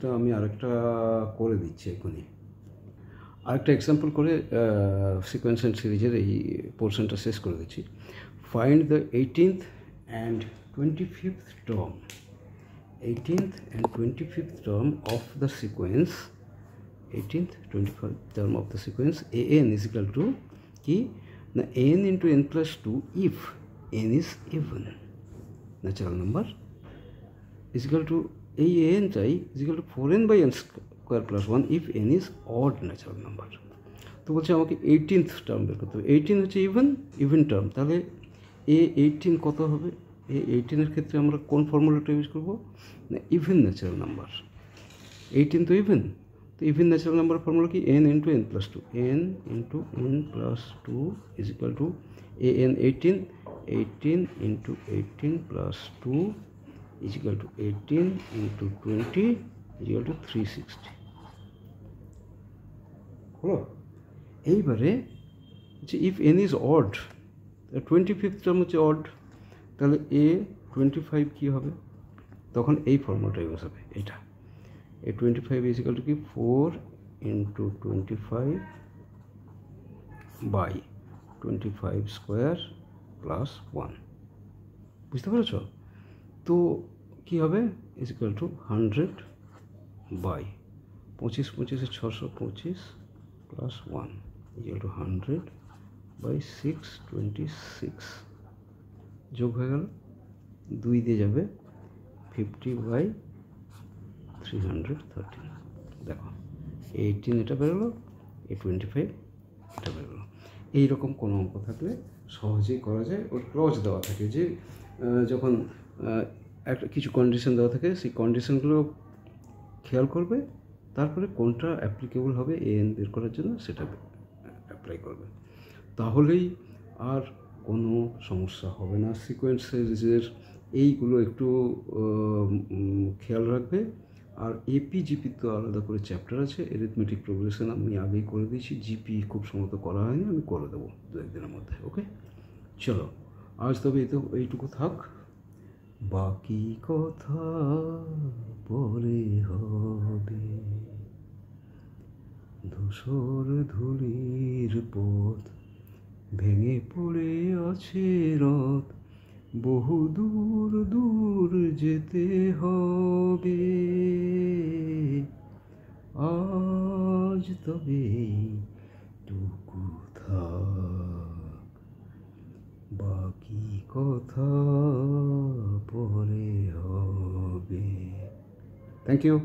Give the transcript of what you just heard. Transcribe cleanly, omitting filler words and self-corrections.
এটা আমি আরেকটা করে দিচ্ছি এখনই, আরেকটা এক্সাম্পল করে সিকোয়েন্স অ্যান্ড সিরিজের এই পোর্শনটা শেষ করে দিচ্ছি। Find the 18th and 25th term, 18th and 25th term of the sequence, 18th 25th term of the sequence an is equal to কি না n into n plus 2 if n is even natural number is equal to এই an tie is equal to 4n by n square plus 1 if n is odd natural number। তো বলছে আমাকে 18th term বের করতে হবে। 18 হচ্ছে even term, তাহলে a18 কত হবে? a18 ক্ষেত্রে আমরা কোন ফর্মুলাটা ইউজ করবো না ইভেন ন্যাচারাল নাম্বার। 18 তো ইভেন, তো ইভেন ন্যাচারাল নাম্বার ফর্মুলা কি n into n plus 2, n into n plus 2 is equal to an 18 into 18 plus 2 is equal to 18 into 20 is equal to 360 হলো। এইবারে যে if n is odd, 25th term হচ্ছে odd, তাহলে a25 কী হবে? তখন এই ফর্মুলাটা ইউজ হবে, এটা a25 is equal to কি 4 into 25 by 25 স্কোয়ার প্লাস 1, বুঝতে পেরেছ? তো কী হবে is equal to 100 by 25 25 625 plus 1 is equal to 100 by 626, যোগ হয়ে গেল 2 দিয়ে যাবে 50 by 313। দেখো 18 এটা বেরোলো, a25 এটা বেরোলো। এইরকম কোনো অঙ্ক থাকলে সহজেই করা যায়। ওর ক্লজ দেওয়া থাকে যে যখন একটা কিছু কন্ডিশন দেওয়া থাকে সেই কন্ডিশনগুলো খেয়াল করবে, তারপরে কোনটা অ্যাপ্লিকেবল হবে an বের করার জন্য সেটা অ্যাপ্লাই করবে, তাহলেই আর কোনো সমস্যা হবে না। সিকোয়েন্স সিরিজের এইগুলো একটু খেয়াল রাখবে। আর এপি জিপি তো আলাদা করে চ্যাপ্টার আছে, অ্যারিথমেটিক প্রোগ্রেশন আমি আগেই করে দিয়েছি, জিপি খুব সম্ভবত করা হয়নি, আমি করে দেবো 2-1 দিনের মধ্যে। ওকে, চলো আজ তবে এইটুকু থাক, বাকি কথা পরে হবে। ধূসর ধূলির পথ ভেঙে পড়ে আছে রথ, বহু দূর দূর যেতে হবে, আজ তবে টুকু থাক, বাকি কথা পরে হবে। Thank you.